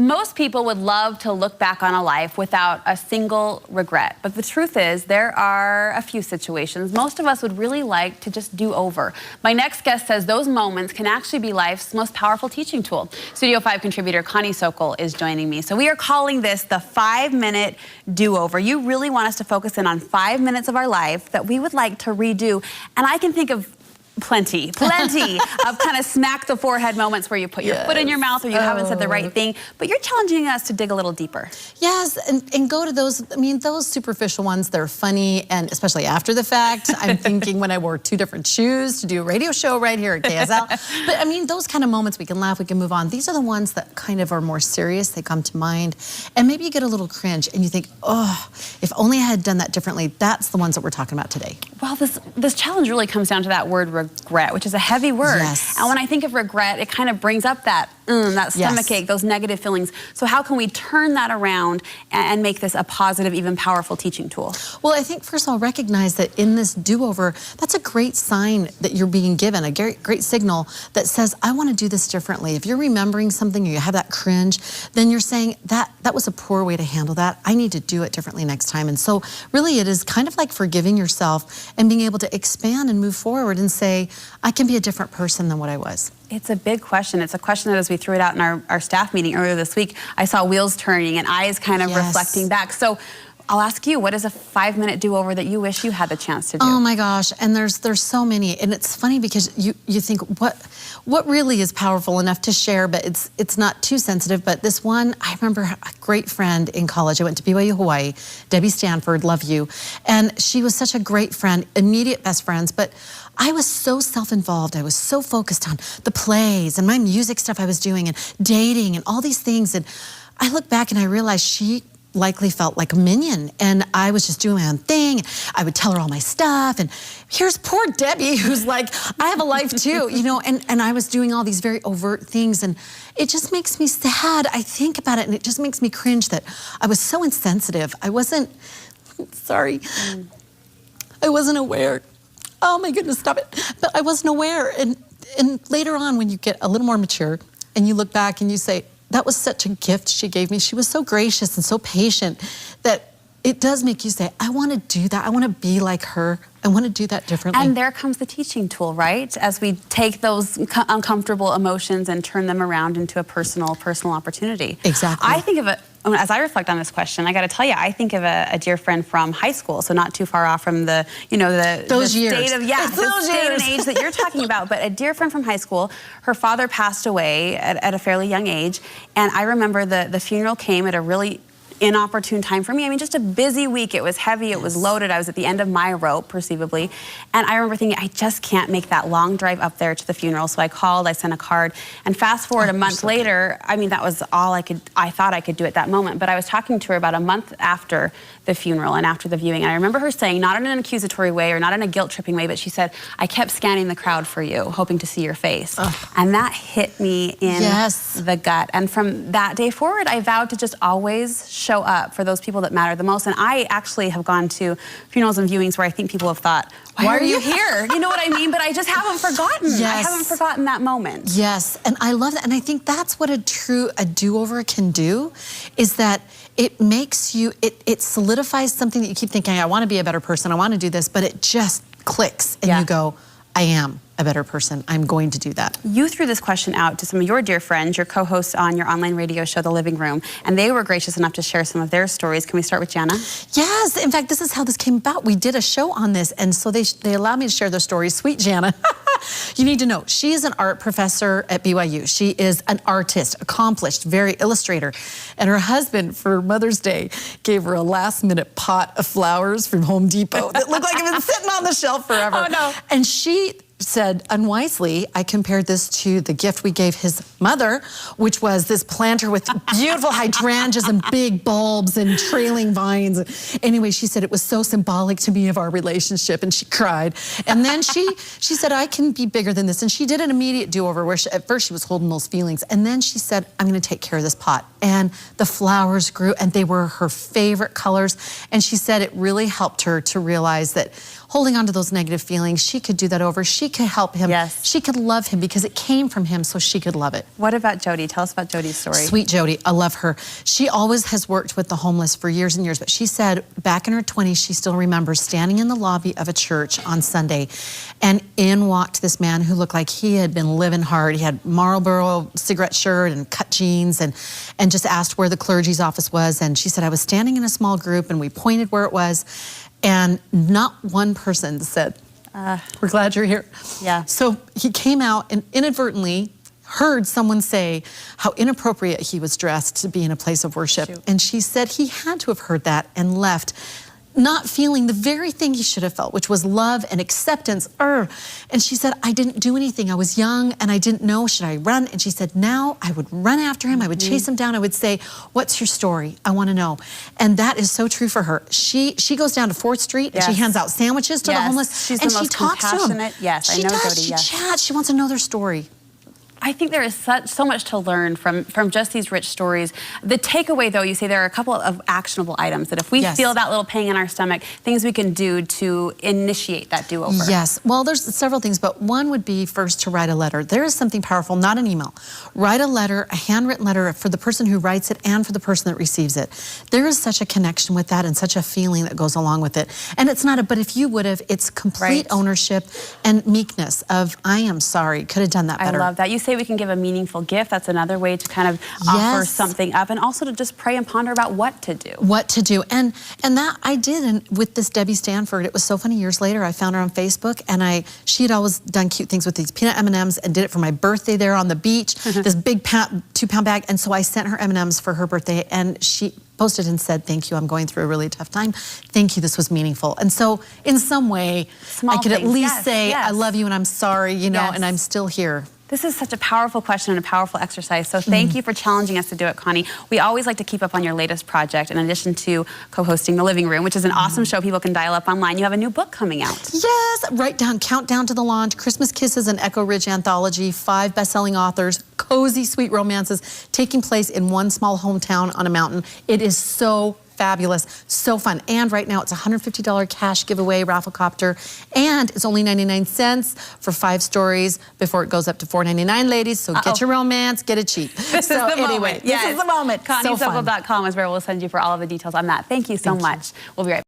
Most people would love to look back on a life without a single regret. But the truth is, there are a few situations most of us would really like to just do over. My next guest says those moments can actually be life's most powerful teaching tool. Studio 5 contributor Connie Sokol is joining me. So we are calling this the 5-minute do-over. You really want us to focus in on 5 minutes of our life that we would like to redo. And I can think of plenty of kind of smack the forehead moments where you put your foot in your mouth or you haven't said the right thing, but you're challenging us to dig a little deeper. Yes, and go to those, I mean, those superficial ones, they're funny, and especially after the fact. I'm thinking when I wore 2 different shoes to do a radio show right here at KSL. But I mean, those kind of moments, we can laugh, we can move on. These are the ones that kind of are more serious, they come to mind, and maybe you get a little cringe and you think, oh, if only I had done that differently. That's the ones that we're talking about today. Well, this challenge really comes down to that word regret, which is a heavy word. Yes. And when I think of regret, it kind of brings up that stomach ache, those negative feelings. So how can we turn that around and make this a positive, even powerful teaching tool? Well, I think first of all, recognize that in this do-over, that's a great sign that you're being given, a great signal that says, I want to do this differently. If you're remembering something or you have that cringe, then you're saying that was a poor way to handle that. I need to do it differently next time. And so really it is kind of like forgiving yourself and being able to expand and move forward and say, I can be a different person than what I was. It's a big question. It's a question that as we threw it out in our staff meeting earlier this week, I saw wheels turning and eyes kind of reflecting back. So I'll ask you, what is a 5-minute do-over that you wish you had the chance to do? Oh my gosh, and there's so many. And it's funny because you think, what really is powerful enough to share, but it's not too sensitive. But this one, I remember a great friend in college. I went to BYU, Hawaii, Debbie Stanford, love you. And she was such a great friend, immediate best friends, but I was so self-involved. I was so focused on the plays and my music stuff I was doing and dating and all these things. And I look back and I realized she likely felt like a minion, and I was just doing my own thing. I would tell her all my stuff, and here's poor Debbie who's like, I have a life too, you know, and I was doing all these very overt things, and it just makes me sad. I think about it and it just makes me cringe that I was so insensitive. I wasn't, sorry, I wasn't aware. Oh my goodness, stop it. But I wasn't aware, and later on when you get a little more mature and you look back and you say, that was such a gift she gave me. She was so gracious and so patient that it does make you say, I want to do that. I want to be like her. I want to do that differently. And there comes the teaching tool, right? As we take those uncomfortable emotions and turn them around into a personal opportunity. Exactly. I think of it, as I reflect on this question, I got to tell you, I think of a dear friend from high school, so not too far off from the, you know, the state of, the state and age that you're talking about. But a dear friend from high school, her father passed away at a fairly young age, and I remember the funeral came at a really inopportune time for me. I mean, just a busy week. It was heavy, it was loaded. I was at the end of my rope, perceivably. And I remember thinking, I just can't make that long drive up there to the funeral. So I called, I sent a card, and fast forward a month later, I mean, that was all I thought I could do at that moment. But I was talking to her about a month after the funeral and after the viewing. And I remember her saying, not in an accusatory way or not in a guilt-tripping way, but she said, I kept scanning the crowd for you, hoping to see your face. And that hit me in the gut. And from that day forward, I vowed to just always show up for those people that matter the most. And I actually have gone to funerals and viewings where I think people have thought, why are you here? You know what I mean? But I just haven't forgotten. I haven't forgotten that moment. Yes, and I love that. And I think that's what a do-over can do, is that it makes you, it solidifies something that you keep thinking, I want to be a better person, I want to do this, but it just clicks and you go, I am a better person. I'm going to do that. You threw this question out to some of your dear friends, your co-hosts on your online radio show, The Living Room, and they were gracious enough to share some of their stories. Can we start with Jana? Yes, in fact, this is how this came about. We did a show on this, and so they allowed me to share their stories. Sweet Jana. You need to know, she is an art professor at BYU. She is an artist, accomplished, very illustrator. And her husband, for Mother's Day, gave her a last-minute pot of flowers from Home Depot that looked like it had been sitting on the shelf forever. Oh, no. And she said, unwisely, I compared this to the gift we gave his mother, which was this planter with beautiful hydrangeas and big bulbs and trailing vines. Anyway, she said it was so symbolic to me of our relationship, and she cried. And then she said, I can be bigger than this. And she did an immediate do-over where at first she was holding those feelings. And then she said, I'm going to take care of this pot. And the flowers grew, and they were her favorite colors. And she said it really helped her to realize that holding on to those negative feelings, she could do that over. She could help him. Yes. She could love him because it came from him, so she could love it. What about Jody? Tell us about Jody's story. Sweet Jody, I love her. She always has worked with the homeless for years and years, but she said back in her 20s, she still remembers standing in the lobby of a church on Sunday, and in walked this man who looked like he had been living hard. He had Marlboro cigarette shirt and cut jeans, and just asked where the clergy's office was. And she said, I was standing in a small group, and we pointed where it was, and not one person said, we're glad you're here. Yeah. So he came out and inadvertently heard someone say how inappropriate he was dressed to be in a place of worship. Shoot. And she said he had to have heard that and left, not feeling the very thing he should have felt, which was love and acceptance. And she said, I didn't do anything. I was young and I didn't know, should I run? And she said, now I would run after him. I would chase him down. I would say, what's your story? I want to know. And that is so true for her. She goes down to 4th Street and she hands out sandwiches to the homeless. She's and the most she talks to them. Yes, she I know does. Jody, She yes. chats. She wants to know their story. I think there is so much to learn from just these rich stories. The takeaway, though, you say there are a couple of actionable items that if we feel that little pang in our stomach, things we can do to initiate that do-over. Yes. Well, there's several things, but one would be first to write a letter. There is something powerful, not an email. Write a letter, a handwritten letter for the person who writes it and for the person that receives it. There is such a connection with that and such a feeling that goes along with it. And it's not a, but if you would have, it's complete ownership and meekness of, I am sorry, could have done that better. I love that. You say we can give a meaningful gift. That's another way to kind of offer something up, and also to just pray and ponder about what to do. What to do. And that I did, and with this Debbie Stanford, it was so funny. Years later, I found her on Facebook, and she had always done cute things with these peanut M&Ms and did it for my birthday there on the beach, this big 2-pound bag. And so I sent her M&Ms for her birthday, and she posted and said, thank you, I'm going through a really tough time. Thank you, this was meaningful. And so in some way, I could at least say, I love you and I'm sorry, you know, and I'm still here. This is such a powerful question and a powerful exercise, so thank you for challenging us to do it, Connie. We always like to keep up on your latest project in addition to co-hosting The Living Room, which is an awesome show people can dial up online. You have a new book coming out. Yes, write down Countdown to the Launch, Christmas Kisses, and Echo Ridge Anthology, 5 best-selling authors, cozy, sweet romances taking place in one small hometown on a mountain. It is so fabulous, so fun. And right now it's a $150 cash giveaway, rafflecopter, and it's only 99 cents for 5 stories before it goes up to $4.99, ladies. So get your romance, get it cheap. This is the moment. This is the moment. ConnieSokol.com is where we'll send you for all of the details on that. Thank you so much. We'll be right back.